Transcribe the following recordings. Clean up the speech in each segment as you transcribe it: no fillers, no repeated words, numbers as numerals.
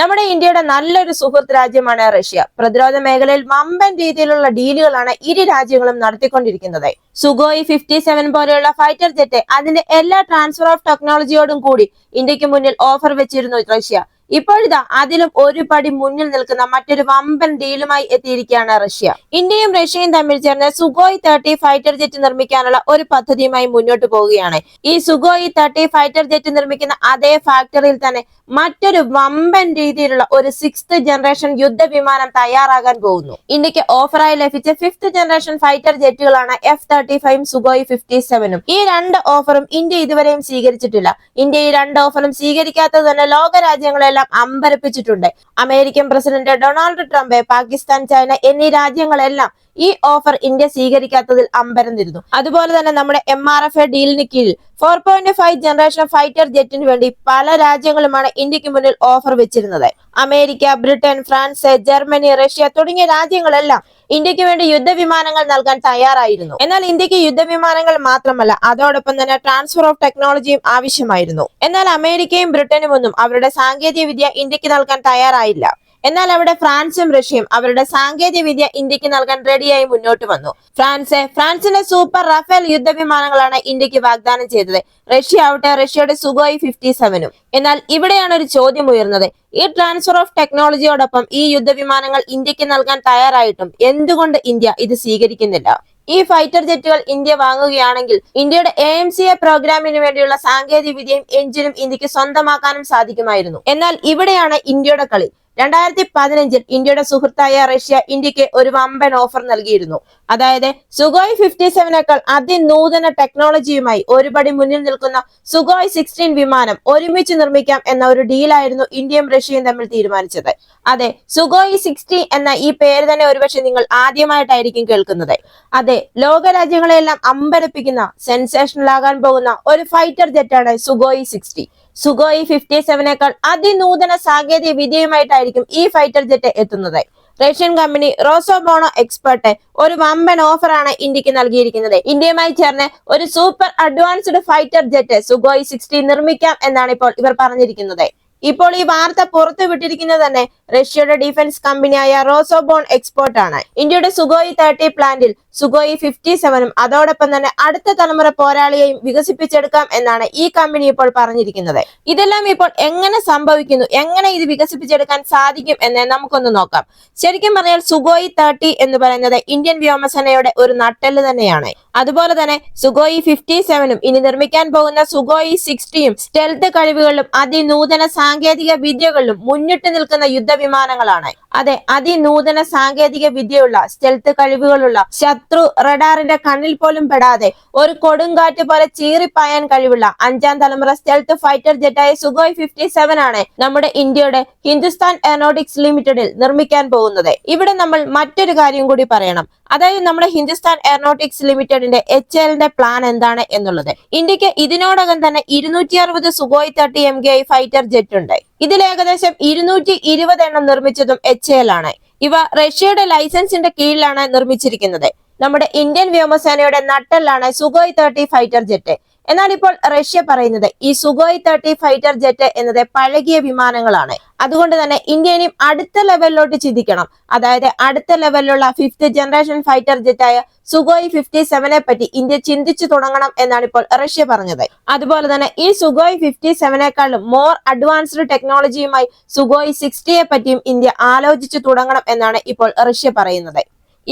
നമ്മുടെ ഇന്ത്യയുടെ നല്ലൊരു സുഹൃത്ത് രാജ്യമാണ് റഷ്യ. പ്രതിരോധ മേഖലയിൽ വമ്പൻ രീതിയിലുള്ള ഡീലുകളാണ് ഇരു രാജ്യങ്ങളും നടത്തിക്കൊണ്ടിരിക്കുന്നത്. സുഗോയ് 57 പോലെയുള്ള ഫൈറ്റർ ജെറ്റ് അതിന്റെ എല്ലാ ട്രാൻസ്ഫർ ഓഫ് ടെക്നോളജിയോടും കൂടി ഇന്ത്യക്ക് മുന്നിൽ ഓഫർ വെച്ചിരുന്നു റഷ്യ. ഇപ്പോഴിതാ അതിലും ഒരു പടി മുന്നിൽ നിൽക്കുന്ന മറ്റൊരു വമ്പൻ ഡീലുമായി എത്തിയിരിക്കുകയാണ് റഷ്യ. ഇന്ത്യയും റഷ്യയും തമ്മിൽ ചേർന്ന് സുഗോയ് 30 ഫൈറ്റർ ജെറ്റ് നിർമ്മിക്കാനുള്ള ഒരു പദ്ധതിയുമായി മുന്നോട്ട് പോവുകയാണ്. ഈ സുഗോയ് 30 ഫൈറ്റർ ജെറ്റ് നിർമ്മിക്കുന്ന അതേ ഫാക്ടറിയിൽ തന്നെ മറ്റൊരു വമ്പൻ രീതിയിലുള്ള ഒരു 6th ജനറേഷൻ യുദ്ധവിമാനം തയ്യാറാകാൻ പോകുന്നു. ഇന്ത്യക്ക് ഓഫറായി ലഭിച്ച 5th generation fighter ജെറ്റുകളാണ് F-35 Sukhoi 57. ഈ രണ്ട് ഓഫറും ഇന്ത്യ ഇതുവരെയും സ്വീകരിച്ചിട്ടില്ല. ഇന്ത്യ ഈ രണ്ട് ഓഫറും സ്വീകരിക്കാത്തത് തന്നെ ലോക രാജ്യങ്ങളെല്ലാം അമ്പരപ്പിച്ചിട്ടുണ്ട്. American president Donald Trump, Pakistan, China എന്നീ രാജ്യങ്ങളെല്ലാം ഈ ഓഫർ ഇന്ത്യ സ്വീകരിക്കാത്തതിൽ അമ്പരന്നിരുന്നു. അതുപോലെ തന്നെ നമ്മുടെ MRF ഡീലിന് കീഴിൽ 4.5 ജനറേഷൻ ഫൈറ്റർ ജെറ്റിന് വേണ്ടി പല രാജ്യങ്ങളുമാണ് ഇന്ത്യക്ക് മുന്നിൽ ഓഫർ വെച്ചിരുന്നത്. America, Britain, France, Germany, Russia തുടങ്ങിയ രാജ്യങ്ങളെല്ലാം ഇന്ത്യക്ക് വേണ്ടി യുദ്ധവിമാനങ്ങൾ നൽകാൻ തയ്യാറായിരുന്നു. എന്നാൽ ഇന്ത്യക്ക് യുദ്ധവിമാനങ്ങൾ മാത്രമല്ല, അതോടൊപ്പം തന്നെ ട്രാൻസ്ഫർ ഓഫ് ടെക്നോളജിയും ആവശ്യമായിരുന്നു. എന്നാൽ അമേരിക്കയും ബ്രിട്ടനും ഒന്നും അവരുടെ സാങ്കേതിക വിദ്യ ഇന്ത്യക്ക് നൽകാൻ തയ്യാറായില്ല. എന്നാൽ അവിടെ ഫ്രാൻസും റഷ്യയും അവരുടെ സാങ്കേതിക വിദ്യ ഇന്ത്യക്ക് നൽകാൻ റെഡിയായി മുന്നോട്ട് വന്നു. ഫ്രാൻസിന്റെ സൂപ്പർ റഫേൽ യുദ്ധവിമാനങ്ങളാണ് ഇന്ത്യക്ക് വാഗ്ദാനം ചെയ്തത്. റഷ്യ ആവട്ടെ റഷ്യയുടെ സുഗോയ് 57. എന്നാൽ ഇവിടെയാണ് ഒരു ചോദ്യം ഉയർന്നത്. ഈ ട്രാൻസ്ഫർ ഓഫ് ടെക്നോളജിയോടൊപ്പം ഈ യുദ്ധവിമാനങ്ങൾ ഇന്ത്യക്ക് നൽകാൻ തയ്യാറായിട്ടും എന്തുകൊണ്ട് ഇന്ത്യ ഇത് സ്വീകരിക്കുന്നില്ല? ഈ ഫൈറ്റർ ജെറ്റുകൾ ഇന്ത്യ വാങ്ങുകയാണെങ്കിൽ ഇന്ത്യയുടെ AMCA പ്രോഗ്രാമിന് വേണ്ടിയുള്ള സാങ്കേതിക വിദ്യയും എഞ്ചിനും ഇന്ത്യക്ക് സ്വന്തമാക്കാനും സാധിക്കുമായിരുന്നു. എന്നാൽ ഇവിടെയാണ് ഇന്ത്യയുടെ കളി. 2015 ഇന്ത്യയുടെ സുഹൃത്തായ റഷ്യ ഇന്ത്യക്ക് ഒരു വമ്പൻ ഓഫർ നൽകിയിരുന്നു. അതായത് സുഗോയ് 57നേക്കാൾ അതിനൂതന ടെക്നോളജിയുമായി ഒരുപടി മുന്നിൽ നിൽക്കുന്ന സുഗോയ് 16 വിമാനം ഒരുമിച്ച് നിർമ്മിക്കാം എന്ന ഒരു ഡീലായിരുന്നു ഇന്ത്യയും റഷ്യയും തമ്മിൽ തീരുമാനിച്ചത്. അതെ, സുഗോയ് 60 എന്ന ഈ പേര് തന്നെ ഒരുപക്ഷെ നിങ്ങൾ ആദ്യമായിട്ടായിരിക്കും കേൾക്കുന്നത്. അതെ, ലോക രാജ്യങ്ങളെല്ലാം അമ്പരപ്പിക്കുന്ന സെൻസേഷണൽ ആകാൻ പോകുന്ന ഒരു ഫൈറ്റർ ജെറ്റാണ് സുഗോയ് 60. സുഗോയ് 57നേക്കാൾ അതിനൂതന സാങ്കേതിക വിദ്യയുമായിട്ടായിരിക്കും ഈ ഫൈറ്റർ ജെറ്റ് എത്തുന്നത്. റഷ്യൻ കമ്പനി റോസോബോണോ എക്സ്പെർട്ട് ഒരു വമ്പൻ ഓഫറാണ് ഇന്ത്യക്ക് നൽകിയിരിക്കുന്നത്. ഇന്ത്യയുമായി ചേർന്ന് ഒരു super advanced fighter jet Sukhoi 60 നിർമ്മിക്കാം എന്നാണ് ഇപ്പോൾ ഇവർ പറഞ്ഞിരിക്കുന്നത്. ഇപ്പോൾ ഈ വാർത്ത പുറത്തുവിട്ടിരിക്കുന്നത് തന്നെ റഷ്യയുടെ ഡിഫൻസ് കമ്പനിയായ റോസോബോൺ എക്സ്പെർട്ട് ആണ്. ഇന്ത്യയുടെ സുഗോയ് 30 പ്ലാന്റിൽ സുഗോയ് 57ഉം അതോടൊപ്പം തന്നെ അടുത്ത തലമുറ പോരാളിയെയും വികസിപ്പിച്ചെടുക്കാം എന്നാണ് ഈ കമ്പനി ഇപ്പോൾ പറഞ്ഞിരിക്കുന്നത്. ഇതെല്ലാം ഇപ്പോൾ എങ്ങനെ സംഭവിക്കുന്നു, എങ്ങനെ ഇത് വികസിപ്പിച്ചെടുക്കാൻ സാധിക്കും എന്ന് നമുക്കൊന്ന് നോക്കാം. ശരിക്കും പറഞ്ഞാൽ സുഗോയ് 30 എന്ന് പറയുന്നത് ഇന്ത്യൻ വ്യോമസേനയുടെ ഒരു നട്ടെല്ല് തന്നെയാണ്. അതുപോലെ തന്നെ സുഗോയ് 57ഉം ഇനി നിർമ്മിക്കാൻ പോകുന്ന സുഗോയ് 60യും സ്റ്റെൽത്ത് കഴിവുകളിലും അതിനൂതന സാങ്കേതിക വിദ്യകളിലും മുന്നിട്ട് നിൽക്കുന്ന യുദ്ധവിമാനങ്ങളാണ്. അതെ, അതിനൂതന സാങ്കേതിക വിദ്യയുള്ള സ്റ്റെൽത്ത് കഴിവുകളുള്ള ശത്രു റഡാറിന്റെ കണ്ണിൽ പോലും പെടാതെ ഒരു കൊടുങ്കാറ്റ് പോലെ ചീറിപ്പായാൻ കഴിവുള്ള 5ാം തലമുറ സ്റ്റെൽത്ത് ഫൈറ്റർ ജെറ്റായ സുഗോയ് 57 ആണ് നമ്മുടെ ഇന്ത്യയുടെ ഹിന്ദുസ്ഥാൻ എയറോനോട്ടിക്സ് ലിമിറ്റഡിൽ നിർമ്മിക്കാൻ പോകുന്നത്. ഇവിടെ നമ്മൾ മറ്റൊരു കാര്യം കൂടി പറയണം. അതായത് നമ്മുടെ ഹിന്ദുസ്ഥാൻ എയറോനോട്ടിക്സ് ലിമിറ്റഡിന്റെ HALന്റെ പ്ലാൻ എന്താണ് എന്നുള്ളത്. ഇന്ത്യക്ക് ഇതിനോടകം തന്നെ 260 സുഗോയ് 30 MKI ഫൈറ്റർ ജെറ്റ് ഉണ്ട്. ഇതിൽ ഏകദേശം 220 എണ്ണം നിർമ്മിച്ചതും HAL ആണ്. ഇവ റഷ്യയുടെ ലൈസൻസിന്റെ കീഴിലാണ് നിർമ്മിച്ചിരിക്കുന്നത്. നമ്മുടെ ഇന്ത്യൻ വ്യോമസേനയുടെ നട്ടെല്ലാണ് സുഗോയ് 30 ഫൈറ്റർ ജെറ്റ്. എന്നാൽ ഇപ്പോൾ റഷ്യ പറയുന്നത് ഈ സുഗോയ് 30 ഫൈറ്റർ ജെറ്റ് എന്നത് പഴകിയ വിമാനങ്ങളാണ്. അതുകൊണ്ട് തന്നെ ഇന്ത്യ ഇനിയും അടുത്ത ലെവലിലോട്ട് ചിന്തിക്കണം. അതായത് അടുത്ത ലെവലിലുള്ള 5th ജനറേഷൻ ഫൈറ്റർ ജെറ്റായ സുഗോയ് 57നെ പറ്റി ഇന്ത്യ ചിന്തിച്ചു തുടങ്ങണം എന്നാണ് ഇപ്പോൾ റഷ്യ പറഞ്ഞത്. അതുപോലെ തന്നെ ഈ സുഗോയ് 57നേക്കാളും മോർ അഡ്വാൻസ്ഡ് ടെക്നോളജിയുമായി സുഗോയ് 60യെ പറ്റിയും ഇന്ത്യ ആലോചിച്ചു തുടങ്ങണം എന്നാണ് ഇപ്പോൾ റഷ്യ പറയുന്നത്.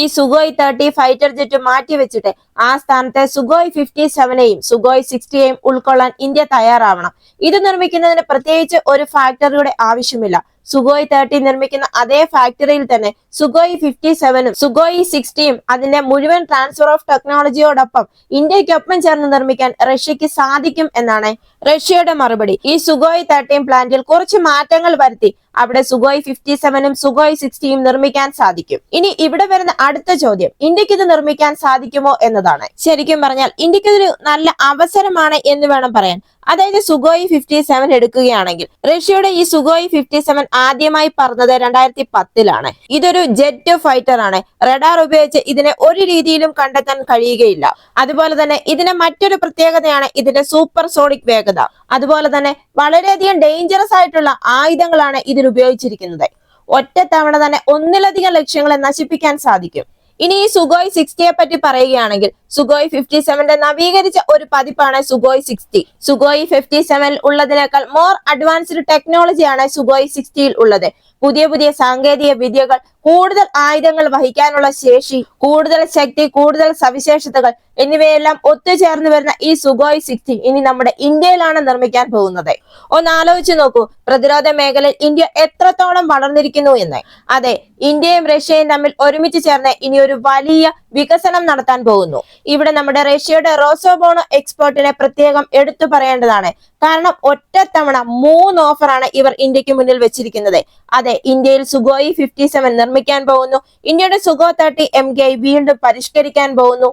ഈ സുഗോയ് 30 ഫൈറ്റർ ജെറ്റ് മാറ്റിവെച്ചിട്ട് ആ സ്ഥാനത്തെ സുഗോയ് 57നെയും സുഗോയ് 60യെയും ഉൾക്കൊള്ളാൻ ഇന്ത്യ തയ്യാറാവണം. ഇത് നിർമ്മിക്കുന്നതിന് പ്രത്യേകിച്ച് ഒരു ഫാക്ടറിയുടെ ആവശ്യമില്ല. സുഗോയ് 30 നിർമ്മിക്കുന്ന അതേ ഫാക്ടറിയിൽ തന്നെ സുഗോയ് 57ഉം സുഗോയ് 60യും അതിന്റെ മുഴുവൻ ട്രാൻസ്ഫർ ഓഫ് ടെക്നോളജിയോടൊപ്പം ഇന്ത്യക്കൊപ്പം ചേർന്ന് നിർമ്മിക്കാൻ റഷ്യക്ക് സാധിക്കും എന്നാണ് റഷ്യയുടെ മറുപടി. ഈ സുഗോയ് 30 പ്ലാന്റിൽ കുറച്ച് മാറ്റങ്ങൾ വരുത്തി അവിടെ സുഗോയ് 57ഉം സുഗോയ് 60യും നിർമ്മിക്കാൻ സാധിക്കും. ഇനി ഇവിടെ വരുന്ന അടുത്ത ചോദ്യം, ഇന്ത്യക്ക് ഇത് നിർമ്മിക്കാൻ സാധിക്കുമോ എന്നതാണ്. ശരിക്കും പറഞ്ഞാൽ ഇന്ത്യക്ക് ഇതൊരു നല്ല അവസരമാണ് എന്ന് വേണം പറയാൻ. അതായത് സുഗോയ് 57 എടുക്കുകയാണെങ്കിൽ റഷ്യയുടെ ഈ സുഗോയ് 57 ആദ്യമായി പറന്നത് 2010-ലാണ്. ഇതൊരു ജെറ്റ് ഫൈറ്റർ ആണ്. റഡാർ ഉപയോഗിച്ച് ഇതിനെ ഒരു രീതിയിലും കണ്ടെത്താൻ കഴിയുകയില്ല. അതുപോലെ തന്നെ ഇതിന്റെ മറ്റൊരു പ്രത്യേകതയാണ് ഇതിന്റെ സൂപ്പർ സോണിക് വേഗത. അതുപോലെ തന്നെ വളരെയധികം ഡേഞ്ചറസ് ആയിട്ടുള്ള ആയുധങ്ങളാണ് ഇതിൽ ഉപയോഗിച്ചിരിക്കുന്നത്. ഒറ്റ തവണ തന്നെ ഒന്നിലധികം ലക്ഷ്യങ്ങളെ നശിപ്പിക്കാൻ സാധിക്കും. ഇനി ഈ സുഗോയ് 60യെ പറ്റി പറയുകയാണെങ്കിൽ സുഗോയ് 57ന്റെ നവീകരിച്ച ഒരു പതിപ്പാണ് സുഗോയ് 60. സുഗോയ് 57 ഉള്ളതിനേക്കാൾ മോർ അഡ്വാൻസ്ഡ് ടെക്നോളജിയാണ് സുഗോയ് 60യിൽ ഉള്ളത്. പുതിയ പുതിയ സാങ്കേതിക വിദ്യകൾ, കൂടുതൽ ആയുധങ്ങൾ വഹിക്കാനുള്ള ശേഷി, കൂടുതൽ ശക്തി, കൂടുതൽ സവിശേഷതകൾ എന്നിവയെല്ലാം ഒത്തുചേർന്ന് വരുന്ന ഈ സുഗോയ് 60 ഇനി നമ്മുടെ ഇന്ത്യയിലാണ് നിർമ്മിക്കാൻ പോകുന്നത്. ഒന്ന് ആലോചിച്ച് നോക്കൂ, പ്രതിരോധ മേഖലയിൽ ഇന്ത്യ എത്രത്തോളം വളർന്നിരിക്കുന്നു എന്ന്. അതെ, ഇന്ത്യയും റഷ്യയും തമ്മിൽ ഒരുമിച്ച് ചേർന്ന് ഇനി ഒരു വലിയ വികസനം നടത്താൻ പോകുന്നു. ഇവിടെ നമ്മുടെ റഷ്യയുടെ റോസോബോണോ എക്സ്പോർട്ടിനെ പ്രത്യേകം എടുത്തു പറയേണ്ടതാണ്. കാരണം ഒറ്റത്തവണ 3 ഓഫറാണ് ഇവർ ഇന്ത്യക്ക് മുന്നിൽ വെച്ചിരിക്കുന്നത്. അതെ, ഇന്ത്യയിൽ സുഗോയ് 57 നിർമ്മിക്കാൻ പോകുന്നു. ഇന്ത്യയുടെ സുഗോ 30 MKI വീണ്ടും പരിഷ്കരിക്കാൻ പോകുന്നു.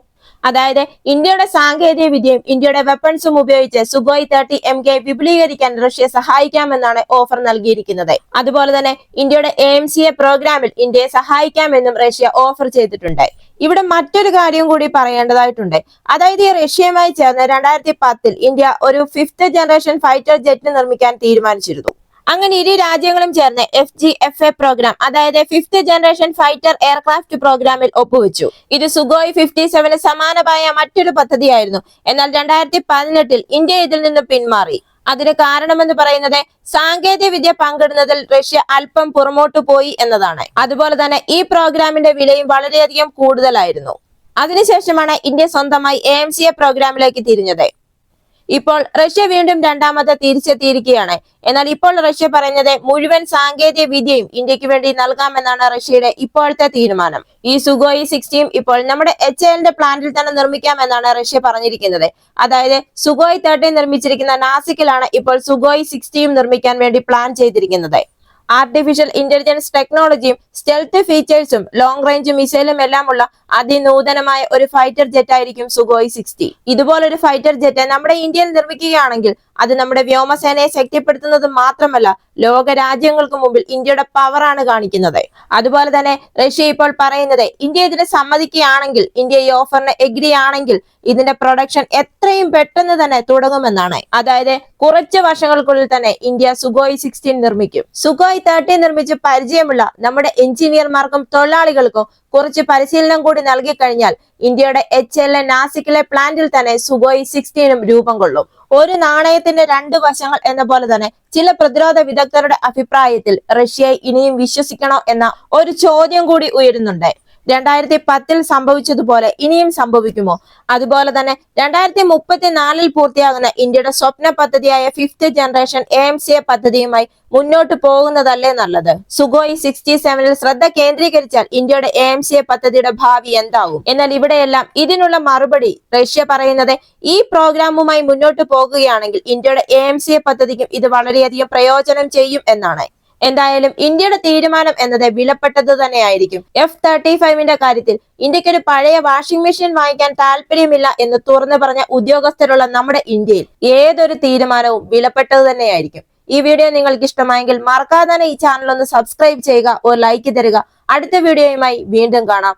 അതായത് ഇന്ത്യയുടെ സാങ്കേതിക വിദ്യയും ഇന്ത്യയുടെ വെപ്പൺസും ഉപയോഗിച്ച് സുഗോയ് 30 MKI വിപുലീകരിക്കാൻ റഷ്യ സഹായിക്കാമെന്നാണ് ഓഫർ നൽകിയിരിക്കുന്നത്. അതുപോലെ തന്നെ ഇന്ത്യയുടെ AMCA പ്രോഗ്രാമിൽ ഇന്ത്യയെ സഹായിക്കാമെന്നും റഷ്യ ഓഫർ ചെയ്തിട്ടുണ്ട്. ഇവിടെ മറ്റൊരു കാര്യം കൂടി പറയേണ്ടതായിട്ടുണ്ട്. അതായത് ഈ റഷ്യയുമായി ചേർന്ന് 2010-ൽ ഇന്ത്യ ഒരു 5th ജനറേഷൻ ഫൈറ്റർ ജെറ്റ് നിർമ്മിക്കാൻ തീരുമാനിച്ചിരുന്നു. അങ്ങനെ ഇരു രാജ്യങ്ങളും ചേർന്ന് FGFA പ്രോഗ്രാം, അതായത് 5th ജനറേഷൻ ഫൈറ്റർ എയർക്രാഫ്റ്റ് പ്രോഗ്രാമിൽ ഒപ്പുവെച്ചു. ഇത് സുഗോയ് 57 സമാനമായ മറ്റൊരു പദ്ധതിയായിരുന്നു. എന്നാൽ 2018-ൽ ഇന്ത്യ ഇതിൽ നിന്ന് പിന്മാറി. അതിന് കാരണമെന്ന് പറയുന്നത് സാങ്കേതിക വിദ്യ പങ്കിടുന്നതിൽ റഷ്യ അല്പം പുറമോട്ടു പോയി എന്നതാണ്. അതുപോലെ തന്നെ ഈ പ്രോഗ്രാമിന്റെ വിലയും വളരെയധികം കൂടുതലായിരുന്നു. അതിനുശേഷമാണ് ഇന്ത്യ സ്വന്തമായി AMCA പ്രോഗ്രാമിലേക്ക് തിരിഞ്ഞത്. ഇപ്പോൾ റഷ്യ വീണ്ടും രണ്ടാമത് തിരിച്ചെത്തിയിരിക്കുകയാണ്. എന്നാൽ ഇപ്പോൾ റഷ്യ പറയുന്നത് മുഴുവൻ സാങ്കേതിക വിദ്യയും ഇന്ത്യക്ക് വേണ്ടി നൽകാമെന്നാണ് റഷ്യയുടെ ഇപ്പോഴത്തെ തീരുമാനം. ഈ സുഗോയ് 60യും ഇപ്പോൾ നമ്മുടെ HALന്റെ പ്ലാന്റിൽ തന്നെ നിർമ്മിക്കാമെന്നാണ് റഷ്യ പറഞ്ഞിരിക്കുന്നത്. അതായത് സുഗോയ് 30 നിർമ്മിച്ചിരിക്കുന്ന നാസിക്കിലാണ് ഇപ്പോൾ സുഗോയ് 60യും നിർമ്മിക്കാൻ വേണ്ടി പ്ലാൻ ചെയ്തിരിക്കുന്നത്. ആർട്ടിഫിഷ്യൽ ഇന്റലിജൻസ് ടെക്നോളജിയും സ്റ്റെൽത്ത് ഫീച്ചേഴ്സും ലോങ് റേഞ്ച് മിസൈലും എല്ലാമുള്ള അതിനൂതനമായ ഒരു ഫൈറ്റർ ജെറ്റ് ആയിരിക്കും സുഗോയ് 60. ഇതുപോലൊരു ഫൈറ്റർ ജെറ്റ് നമ്മുടെ ഇന്ത്യയിൽ നിർമ്മിക്കുകയാണെങ്കിൽ അത് നമ്മുടെ വ്യോമസേനയെ ശക്തിപ്പെടുത്തുന്നത് മാത്രമല്ല, ലോക രാജ്യങ്ങൾക്ക് മുമ്പിൽ ഇന്ത്യയുടെ പവറാണ് കാണിക്കുന്നത്. അതുപോലെ തന്നെ റഷ്യ ഇപ്പോൾ പറയുന്നത് ഇന്ത്യ ഇതിന് സമ്മതിക്കുകയാണെങ്കിൽ, ഇന്ത്യ ഈ ഓഫറിന് എഗ്രി ആണെങ്കിൽ ഇതിന്റെ പ്രൊഡക്ഷൻ എത്രയും പെട്ടെന്ന് തന്നെ തുടങ്ങുമെന്നാണ്. അതായത് കുറച്ച് വർഷങ്ങൾക്കുള്ളിൽ തന്നെ ഇന്ത്യ സുഗോയ് 16 നിർമ്മിക്കും. സുഗോയ് 30 നിർമ്മിച്ച് പരിചയമുള്ള നമ്മുടെ എഞ്ചിനീയർമാർക്കും തൊഴിലാളികൾക്കും കുറച്ച് പരിശീലനം കൂടി നൽകി കഴിഞ്ഞാൽ ഇന്ത്യയുടെ HAL നാസിക്കിലെ പ്ലാന്റിൽ തന്നെ സുഗോയ് 16നും രൂപം കൊള്ളും. ഒരു നാണയത്തിന്റെ 2 വശങ്ങൾ എന്ന പോലെ തന്നെ ചില പ്രതിരോധ വിദഗ്ധരുടെ അഭിപ്രായത്തിൽ റഷ്യയെ ഇനിയും വിശ്വസിക്കണോ എന്ന ഒരു ചോദ്യം കൂടി ഉയരുന്നുണ്ട്. 2010-ൽ സംഭവിച്ചതുപോലെ ഇനിയും സംഭവിക്കുമോ? അതുപോലെ തന്നെ 2034-ൽ പൂർത്തിയാകുന്ന ഇന്ത്യയുടെ സ്വപ്ന പദ്ധതിയായ 5th ജനറേഷൻ AMCA പദ്ധതിയുമായി മുന്നോട്ട് പോകുന്നതല്ലേ നല്ലത്? സുഗോയ് 67-ൽ ശ്രദ്ധ കേന്ദ്രീകരിച്ചാൽ ഇന്ത്യയുടെ AMCA പദ്ധതിയുടെ ഭാവി എന്താകും? എന്നാൽ ഇവിടെയെല്ലാം ഇതിനുള്ള മറുപടി റഷ്യ പറയുന്നത് ഈ പ്രോഗ്രാമുമായി മുന്നോട്ട് പോകുകയാണെങ്കിൽ ഇന്ത്യയുടെ AMCA പദ്ധതിക്കും ഇത് വളരെയധികം പ്രയോജനം ചെയ്യും എന്നാണ്. എന്തായാലും ഇന്ത്യയുടെ തീരുമാനം എന്നത് വിലപ്പെട്ടത് തന്നെയായിരിക്കും. F-35ന്റെ കാര്യത്തിൽ ഇന്ത്യക്കൊരു പഴയ വാഷിംഗ് മെഷീൻ വാങ്ങിക്കാൻ താല്പര്യമില്ല എന്ന് തുറന്നു പറഞ്ഞ ഉദ്യോഗസ്ഥരുള്ള നമ്മുടെ ഇന്ത്യയിൽ ഏതൊരു തീരുമാനവും വിലപ്പെട്ടത് തന്നെയായിരിക്കും. ഈ വീഡിയോ നിങ്ങൾക്ക് ഇഷ്ടമായെങ്കിൽ മറക്കാതെ തന്നെ ഈ ചാനൽ ഒന്ന് സബ്സ്ക്രൈബ് ചെയ്യുക, ഒരു ലൈക്ക് തരിക. അടുത്ത വീഡിയോയുമായി വീണ്ടും കാണാം.